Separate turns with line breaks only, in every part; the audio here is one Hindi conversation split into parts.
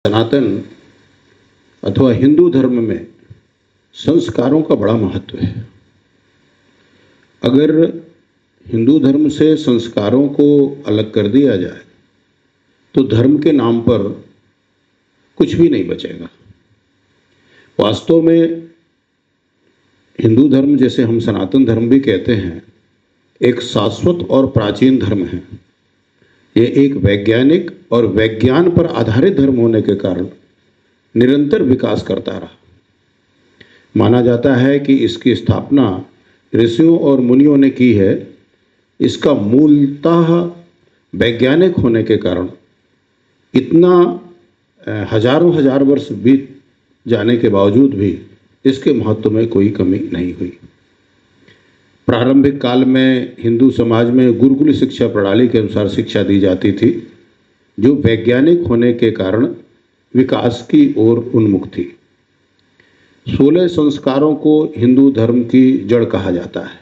सनातन अथवा हिंदू धर्म में संस्कारों का बड़ा महत्व है। अगर हिंदू धर्म से संस्कारों को अलग कर दिया जाए तो धर्म के नाम पर कुछ भी नहीं बचेगा। वास्तव में हिंदू धर्म, जैसे हम सनातन धर्म भी कहते हैं, एक शाश्वत और प्राचीन धर्म है। ये एक वैज्ञानिक और विज्ञान पर आधारित धर्म होने के कारण निरंतर विकास करता रहा। माना जाता है कि इसकी स्थापना ऋषियों और मुनियों ने की है। इसका मूलतः वैज्ञानिक होने के कारण इतना हजारों हजार वर्ष बीत जाने के बावजूद भी इसके महत्व में कोई कमी नहीं हुई। प्रारंभिक काल में हिंदू समाज में गुरुकुल शिक्षा प्रणाली के अनुसार शिक्षा दी जाती थी, जो वैज्ञानिक होने के कारण विकास की ओर उन्मुख थी। 16 संस्कारों को हिंदू धर्म की जड़ कहा जाता है।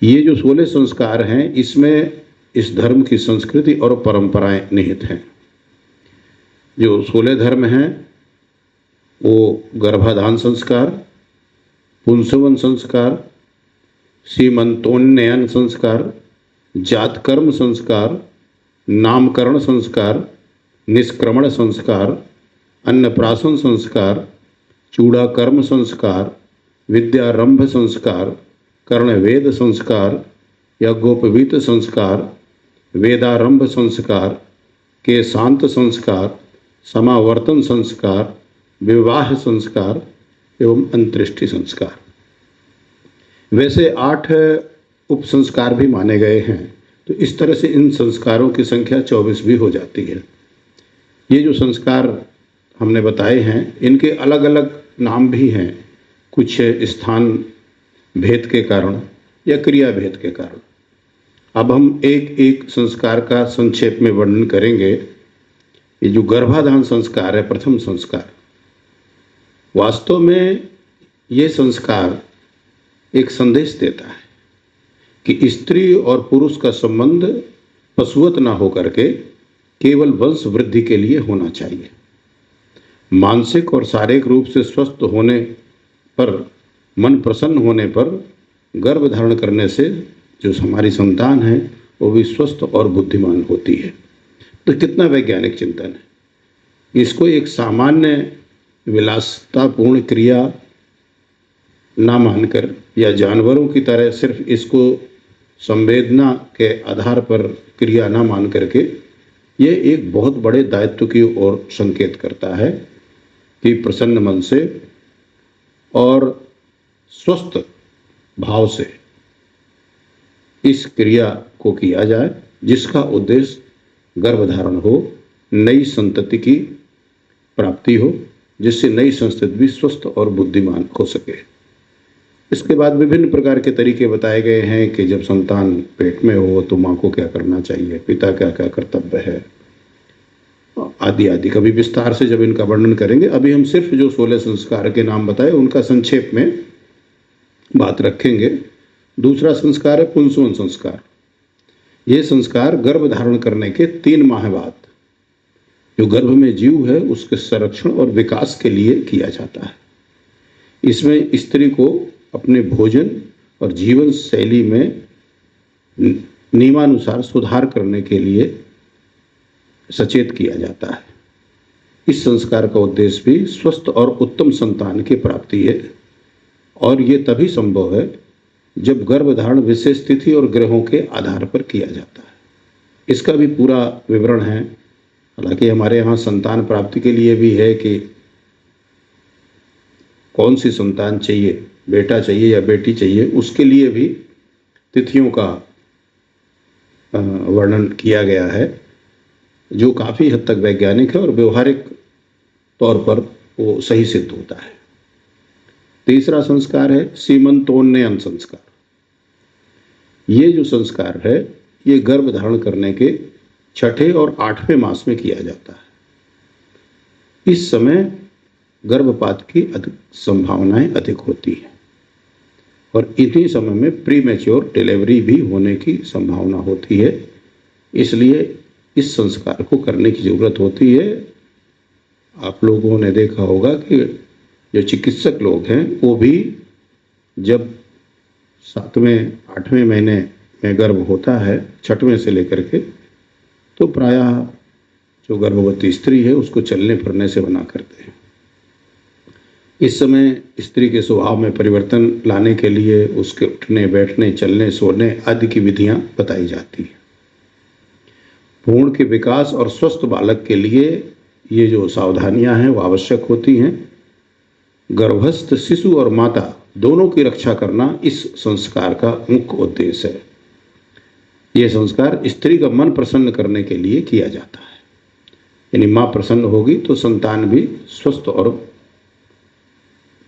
ये जो 16 संस्कार हैं, इसमें इस धर्म की संस्कृति और परंपराएं निहित हैं। जो 16 धर्म हैं वो गर्भाधान संस्कार, पुंसवन संस्कार, सीमंतोन्नयन संस्कार, जातकर्म संस्कार, नामकरण संस्कार, निष्क्रमण संस्कार, अन्नप्राशन संस्कार, चूड़ाकर्म संस्कार, विद्यारंभ संस्कार, कर्णवेद संस्कार, यज्ञोपवीत संस्कार, वेदारंभ संस्कार, केशांत संस्कार, समावर्तन संस्कार, विवाह संस्कार एवं अंत्येष्टि संस्कार। वैसे 8 उप संस्कार भी माने गए हैं, तो इस तरह से इन संस्कारों की संख्या 24 भी हो जाती है। ये जो संस्कार हमने बताए हैं, इनके अलग अलग नाम भी हैं, कुछ स्थान भेद के कारण या क्रिया भेद के कारण। अब हम एक एक संस्कार का संक्षेप में वर्णन करेंगे। ये जो गर्भाधान संस्कार है, प्रथम संस्कार, वास्तव में ये संस्कार एक संदेश देता है कि स्त्री और पुरुष का संबंध पशुवत ना होकर के केवल वंश वृद्धि के लिए होना चाहिए। मानसिक और शारीरिक रूप से स्वस्थ होने पर, मन प्रसन्न होने पर गर्भ धारण करने से जो हमारी संतान है वो भी स्वस्थ और बुद्धिमान होती है। तो कितना वैज्ञानिक चिंतन है। इसको एक सामान्य विलासितापूर्ण क्रिया ना मानकर या जानवरों की तरह सिर्फ इसको संवेदना के आधार पर क्रिया ना मान करके ये एक बहुत बड़े दायित्व की ओर संकेत करता है कि प्रसन्न मन से और स्वस्थ भाव से इस क्रिया को किया जाए, जिसका उद्देश्य गर्भधारण हो, नई संतति की प्राप्ति हो, जिससे नई संतति भी स्वस्थ और बुद्धिमान हो सके। इसके बाद विभिन्न प्रकार के तरीके बताए गए हैं कि जब संतान पेट में हो तो माँ को क्या करना चाहिए, पिता क्या क्या कर्तव्य है, आदि आदि। कभी विस्तार से जब इनका वर्णन करेंगे। अभी हम सिर्फ जो 16 संस्कार के नाम बताए उनका संक्षेप में बात रखेंगे। दूसरा संस्कार है पुंसवन संस्कार। ये संस्कार गर्भ धारण करने के 3 माह बाद जो गर्भ में जीव है उसके संरक्षण और विकास के लिए किया जाता है। इसमें स्त्री को अपने भोजन और जीवन शैली में नियमानुसार सुधार करने के लिए सचेत किया जाता है। इस संस्कार का उद्देश्य भी स्वस्थ और उत्तम संतान की प्राप्ति है, और ये तभी संभव है जब गर्भधारण विशेष तिथि और ग्रहों के आधार पर किया जाता है। इसका भी पूरा विवरण है। हालांकि हमारे यहाँ संतान प्राप्ति के लिए भी है कि कौन सी संतान चाहिए, बेटा चाहिए या बेटी चाहिए, उसके लिए भी तिथियों का वर्णन किया गया है, जो काफ़ी हद तक वैज्ञानिक है और व्यवहारिक तौर पर वो सही सिद्ध होता है। तीसरा संस्कार है सीमंतोन्नयन संस्कार। ये जो संस्कार है ये गर्भ धारण करने के 6ठे और 8वें मास में किया जाता है। इस समय गर्भपात की अधिक संभावनाएं अधिक होती हैं और इतनी समय में प्री मैच्योर डिलीवरी भी होने की संभावना होती है। इसलिए इस संस्कार को करने की जरूरत होती है आप लोगों ने देखा होगा कि जो चिकित्सक लोग हैं वो भी जब 7वें 8वें महीने में गर्भ होता है, 6वें से लेकर के, तो प्रायः जो गर्भवती स्त्री है उसको चलने फिरने से मना करते हैं। इस समय स्त्री के स्वभाव में परिवर्तन लाने के लिए उसके उठने बैठने चलने सोने आदि की विधियां बताई जाती हैं। भ्रूण के विकास और स्वस्थ बालक के लिए ये जो सावधानियां हैं वो आवश्यक होती हैं। गर्भस्थ शिशु और माता दोनों की रक्षा करना इस संस्कार का मुख्य उद्देश्य है। यह संस्कार स्त्री का मन प्रसन्न करने के लिए किया जाता है, यानी माँ प्रसन्न होगी तो संतान भी स्वस्थ और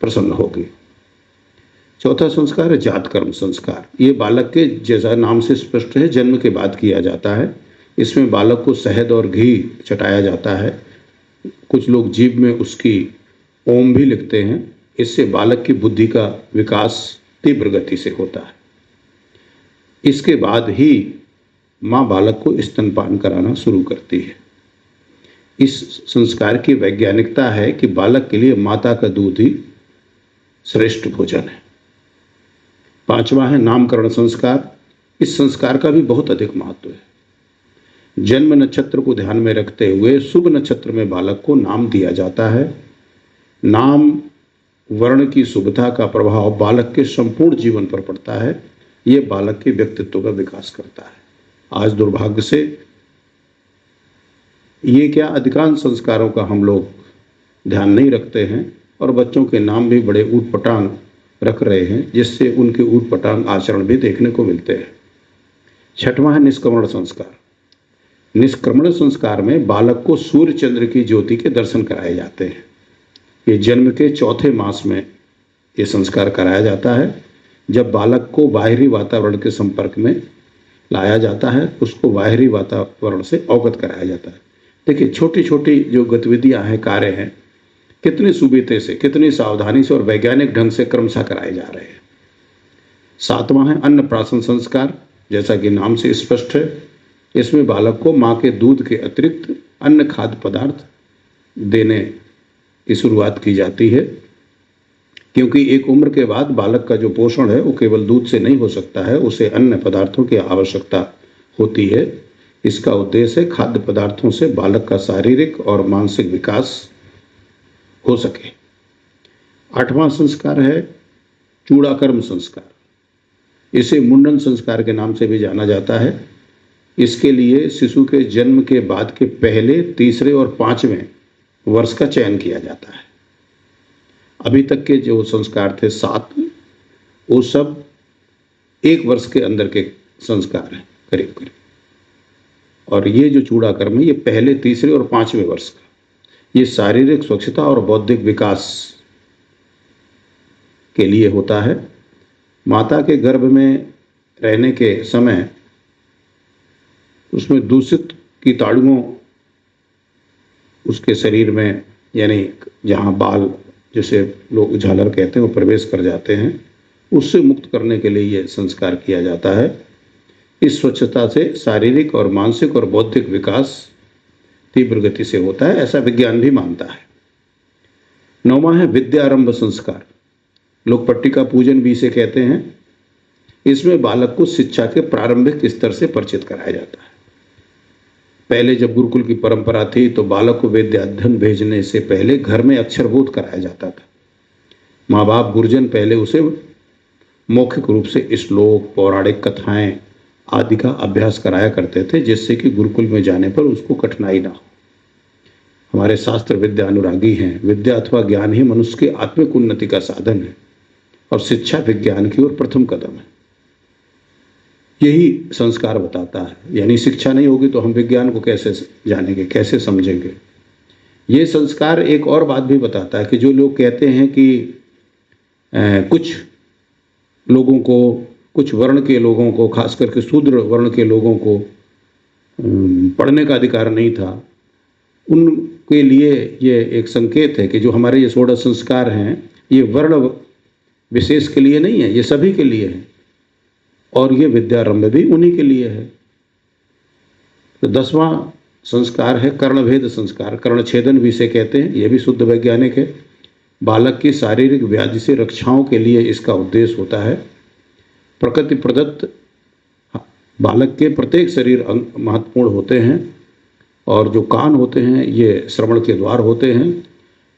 प्रसन्न होगी। चौथा संस्कार है जात कर्म संस्कार। ये बालक के, जैसा नाम से स्पष्ट है, जन्म के बाद किया जाता है। इसमें बालक को शहद और घी चटाया जाता है। कुछ लोग जीभ में उसकी ओम भी लिखते हैं। इससे बालक की बुद्धि का विकास तीव्र गति से होता है। इसके बाद ही माँ बालक को स्तनपान कराना शुरू करती है। इस संस्कार की वैज्ञानिकता है कि बालक के लिए माता का दूध ही श्रेष्ठ भोजन है। 5वां है नामकरण संस्कार। इस संस्कार का भी बहुत अधिक महत्व है। जन्म नक्षत्र को ध्यान में रखते हुए शुभ नक्षत्र में बालक को नाम दिया जाता है। नाम वर्ण की शुभता का प्रभाव बालक के संपूर्ण जीवन पर पड़ता है। ये बालक के व्यक्तित्व का विकास करता है। आज दुर्भाग्य से ये क्या, अधिकांश संस्कारों का हम लोग ध्यान नहीं रखते हैं और बच्चों के नाम भी बड़े ऊटपटांग रख रहे हैं, जिससे उनके ऊटपटांग आचरण भी देखने को मिलते हैं। 6वां है निष्क्रमण संस्कार। निष्क्रमण संस्कार में बालक को सूर्य चंद्र की ज्योति के दर्शन कराए जाते हैं। ये जन्म के 4थे मास में ये संस्कार कराया जाता है। जब बालक को बाहरी वातावरण के संपर्क में लाया जाता है, उसको बाहरी वातावरण से अवगत कराया जाता है। देखिए, छोटी छोटी जो गतिविधियां हैं, कार्य हैं, कितनी सुविधे से, कितनी सावधानी से और वैज्ञानिक ढंग से क्रमशः कराए जा रहे हैं। 7वां है अन्नप्राशन संस्कार। जैसा कि नाम से स्पष्ट है, इसमें बालक को माँ के दूध के अतिरिक्त अन्य खाद्य पदार्थ देने की शुरुआत की जाती है, क्योंकि एक उम्र के बाद बालक का जो पोषण है वो केवल दूध से नहीं हो सकता है, उसे अन्य पदार्थों की आवश्यकता होती है। इसका उद्देश्य है खाद्य पदार्थों से बालक का शारीरिक और मानसिक विकास हो सके। 8वां संस्कार है चूड़ाकर्म संस्कार। इसे मुंडन संस्कार के नाम से भी जाना जाता है। इसके लिए शिशु के जन्म के बाद के पहले, तीसरे और 5वें वर्ष का चयन किया जाता है। अभी तक के जो संस्कार थे 7, वो सब 1 वर्ष के अंदर के संस्कार हैं करीब करीब। और ये जो चूड़ाकर्म है, ये पहले, तीसरे और 5वें वर्ष का, ये शारीरिक स्वच्छता और बौद्धिक विकास के लिए होता है। माता के गर्भ में रहने के समय उसमें दूषित कीटाणुओं उसके शरीर में, यानी जहाँ बाल, जैसे लोग झालर कहते हैं, वो प्रवेश कर जाते हैं, उससे मुक्त करने के लिए ये संस्कार किया जाता है। इस स्वच्छता से शारीरिक और मानसिक और बौद्धिक विकास तीव्र गति से होता है, ऐसा विज्ञान भी मानता है। 9वां है विद्यारंभ संस्कार। लोग पट्टिका पूजन भी इसे कहते हैं। इसमें बालक को शिक्षा के प्रारंभिक स्तर से परिचित कराया जाता है। पहले जब गुरुकुल की परंपरा थी तो बालक को विद्याध्ययन भेजने से पहले घर में अक्षरबोध कराया जाता था। माँ बाप गुरुजन पहले उसे मौखिक रूप से श्लोक, पौराणिक कथाएं आदि का अभ्यास कराया करते थे, जिससे कि गुरुकुल में जाने पर उसको कठिनाई ना हो। हमारे शास्त्र विद्या अनुरागी हैं। विद्या अथवा ज्ञान ही मनुष्य की आत्मिक उन्नति का साधन है और शिक्षा विज्ञान की ओर प्रथम कदम है। यही संस्कार बताता है। यानी शिक्षा नहीं होगी तो हम विज्ञान को कैसे जानेंगे, कैसे समझेंगे। ये संस्कार एक और बात भी बताता है कि जो लोग कहते हैं कि कुछ लोगों को, कुछ वर्ण के लोगों को, खास करके शूद्र वर्ण के लोगों को पढ़ने का अधिकार नहीं था, उनके लिए ये एक संकेत है कि जो हमारे ये 16 संस्कार हैं, ये वर्ण विशेष के लिए नहीं है, ये सभी के लिए है। और ये विद्यारंभ भी उन्हीं के लिए है। तो 10वां संस्कार है कर्णभेद संस्कार, कर्णछेदन भी इसे कहते हैं, यह भी शुद्ध वैज्ञानिक है। बालक की शारीरिक व्याधि से रक्षाओं के लिए इसका उद्देश्य होता है। प्रकृति प्रदत्त बालक के प्रत्येक शरीर अंग महत्वपूर्ण होते हैं और जो कान होते हैं ये श्रवण के द्वार होते हैं।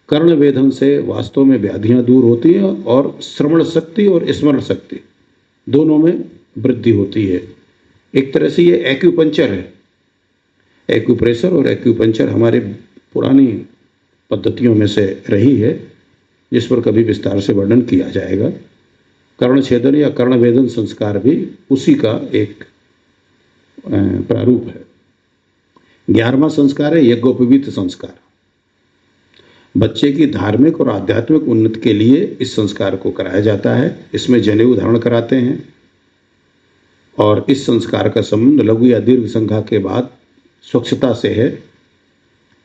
कर्णवेधन से वास्तव में व्याधियां दूर होती हैं और श्रवण शक्ति और स्मरण शक्ति दोनों में वृद्धि होती है। एक तरह से ये एक्यूपंक्चर है। एक्यूप्रेशर और एक्यूपंक्चर हमारी पुरानी पद्धतियों में से रही है, जिस पर कभी विस्तार से वर्णन किया जाएगा। कर्णछेदन या कर्णवेदन संस्कार भी उसी का एक प्रारूप है। 11वां संस्कार है यज्ञोपवीत संस्कार। बच्चे की धार्मिक और आध्यात्मिक उन्नति के लिए इस संस्कार को कराया जाता है। इसमें जनेऊ धारण कराते हैं और इस संस्कार का संबंध लघु या दीर्घ संख्या के बाद स्वच्छता से है।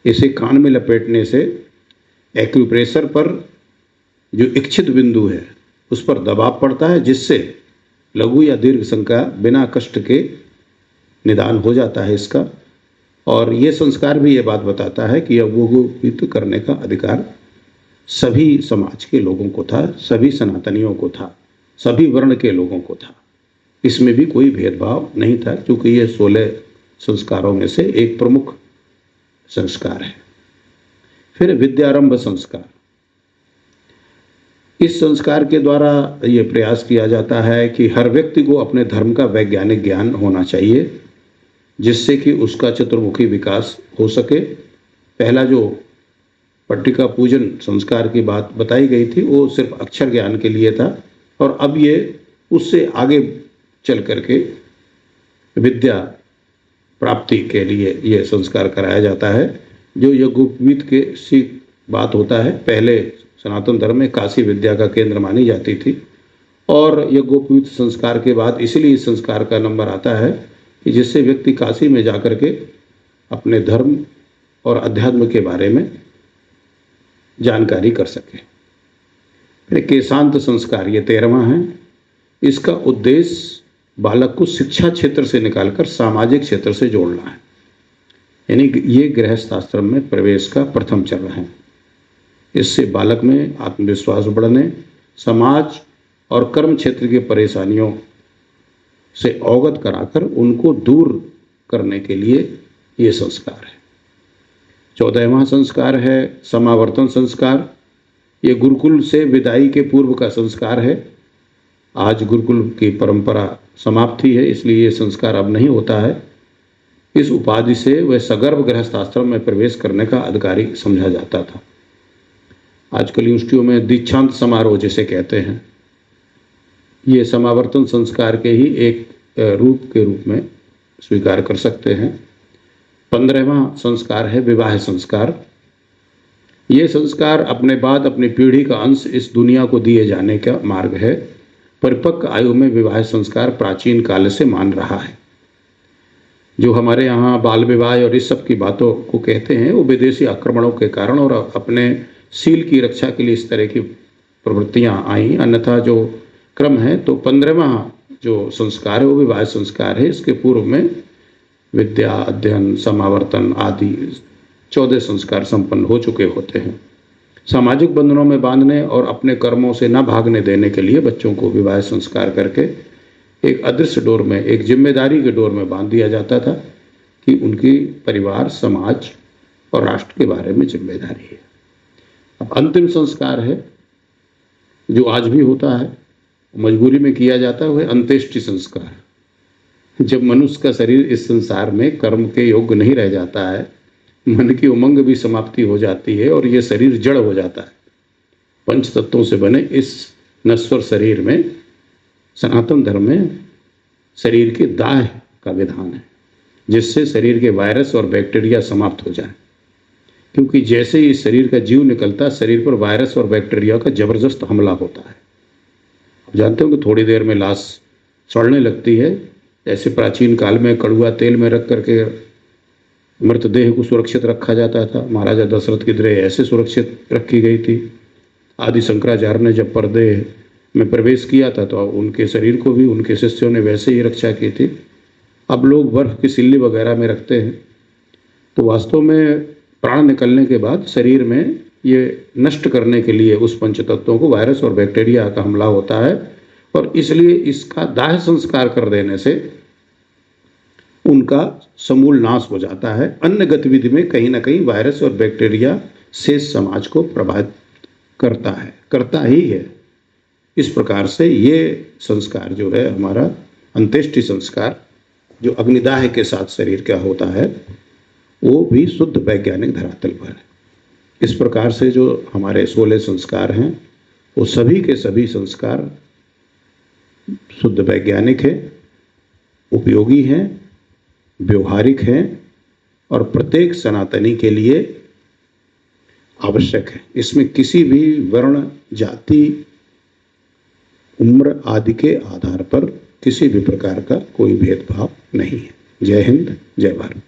इसे कान में लपेटने से एक्यूप्रेशर पर जो इच्छित बिंदु है उस पर दबाव पड़ता है, जिससे लघु या दीर्घ संख्या बिना कष्ट के निदान हो जाता है इसका। और ये संस्कार भी ये बात बताता है कि यज्ञोपवीत करने का अधिकार सभी समाज के लोगों को था, सभी सनातनियों को था, सभी वर्ण के लोगों को था। इसमें भी कोई भेदभाव नहीं था, क्योंकि ये 16 संस्कारों में से एक प्रमुख संस्कार है। फिर विद्यारंभ संस्कार। इस संस्कार के द्वारा ये प्रयास किया जाता है कि हर व्यक्ति को अपने धर्म का वैज्ञानिक ज्ञान होना चाहिए, जिससे कि उसका चतुर्मुखी विकास हो सके। पहला जो पट्टिका पूजन संस्कार की बात बताई गई थी वो सिर्फ अक्षर ज्ञान के लिए था, और अब ये उससे आगे चल करके विद्या प्राप्ति के लिए ये संस्कार कराया जाता है, जो यज्ञोपवीत के सी बात होता है। पहले सनातन धर्म में काशी विद्या का केंद्र मानी जाती थी, और यज्ञोपवीत संस्कार के बाद इसलिए इस संस्कार का नंबर आता है कि जिससे व्यक्ति काशी में जाकर के अपने धर्म और अध्यात्म के बारे में जानकारी कर सके। फिर केशांत संस्कार, ये 13वां है। इसका उद्देश्य बालक को शिक्षा क्षेत्र से निकालकर सामाजिक क्षेत्र से जोड़ना है, यानी ये गृहस्थ आश्रम में प्रवेश का प्रथम चरण है। इससे बालक में आत्मविश्वास बढ़ने, समाज और कर्म क्षेत्र की परेशानियों से अवगत कराकर उनको दूर करने के लिए ये संस्कार है। 14वां संस्कार है समावर्तन संस्कार। ये गुरुकुल से विदाई के पूर्व का संस्कार है। आज गुरुकुल की परंपरा समाप्त हुई है, इसलिए ये संस्कार अब नहीं होता है। इस उपाधि से वह सगर्भ गृहस्थ आश्रम में प्रवेश करने का अधिकारी समझा जाता था। आजकल यूनिवर्सिटियों में दीक्षांत समारोह जिसे कहते हैं, ये समावर्तन संस्कार के ही एक रूप के रूप में स्वीकार कर सकते हैं। 15वां संस्कार है विवाह संस्कार। ये संस्कार अपने बाद अपनी पीढ़ी का अंश इस दुनिया को दिए जाने का मार्ग है। परिपक्व आयु में विवाह संस्कार प्राचीन काल से मान रहा है। जो हमारे यहाँ बाल विवाह और इस सब की बातों को कहते हैं, वो विदेशी आक्रमणों के कारण और अपने सील की रक्षा के लिए इस तरह की प्रवृत्तियाँ आई। अन्यथा जो क्रम है, तो 15वां जो संस्कार है वो विवाह संस्कार है। इसके पूर्व में विद्या, अध्ययन, समावर्तन आदि 14 संस्कार संपन्न हो चुके होते हैं। सामाजिक बंधनों में बांधने और अपने कर्मों से न भागने देने के लिए बच्चों को विवाह संस्कार करके एक अदृश्य डोर में, एक जिम्मेदारी के डोर में बांध दिया जाता था कि उनकी परिवार, समाज और राष्ट्र के बारे में जिम्मेदारी है। अब अंतिम संस्कार है जो आज भी होता है, मजबूरी में किया जाता है, वह अंत्येष्टि संस्कार। जब मनुष्य का शरीर इस संसार में कर्म के योग्य नहीं रह जाता है, मन की उमंग भी समाप्ति हो जाती है और ये शरीर जड़ हो जाता है। पंच तत्वों से बने इस नश्वर शरीर में सनातन धर्म में शरीर के दाह का विधान है, जिससे शरीर के वायरस और बैक्टीरिया समाप्त हो जाए। क्योंकि जैसे ही इस शरीर का जीव निकलता, शरीर पर वायरस और बैक्टीरिया का जबरदस्त हमला होता है। आप जानते हो कि थोड़ी देर में लाश सड़ने लगती है। ऐसे प्राचीन काल में कड़ुआ तेल में रख करके मृतदेह को सुरक्षित रखा जाता था। महाराजा दशरथ की देह ऐसे सुरक्षित रखी गई थी। आदि शंकराचार्य ने जब पर्दे में प्रवेश किया था तो उनके शरीर को भी उनके शिष्यों ने वैसे ही रक्षा की थी। अब लोग बर्फ की सिल्ली वगैरह में रखते हैं। तो वास्तव में प्राण निकलने के बाद शरीर में ये नष्ट करने के लिए उस पंच तत्वों को वायरस और बैक्टीरिया का हमला होता है, और इसलिए इसका दाह संस्कार कर देने से उनका समूल नाश हो जाता है। अन्य गतिविधि में कहीं ना कहीं वायरस और बैक्टीरिया शेष समाज को प्रभावित करता ही है। इस प्रकार से ये संस्कार जो है हमारा अंत्येष्टि संस्कार, जो अग्निदाह के साथ शरीर का होता है, वो भी शुद्ध वैज्ञानिक धरातल पर है। इस प्रकार से जो हमारे 16 संस्कार हैं वो सभी के सभी संस्कार शुद्ध वैज्ञानिक है, उपयोगी हैं, व्यवहारिक हैं और प्रत्येक सनातनी के लिए आवश्यक है। इसमें किसी भी वर्ण, जाति, उम्र आदि के आधार पर किसी भी प्रकार का कोई भेदभाव नहीं है। जय हिंद, जय भारत।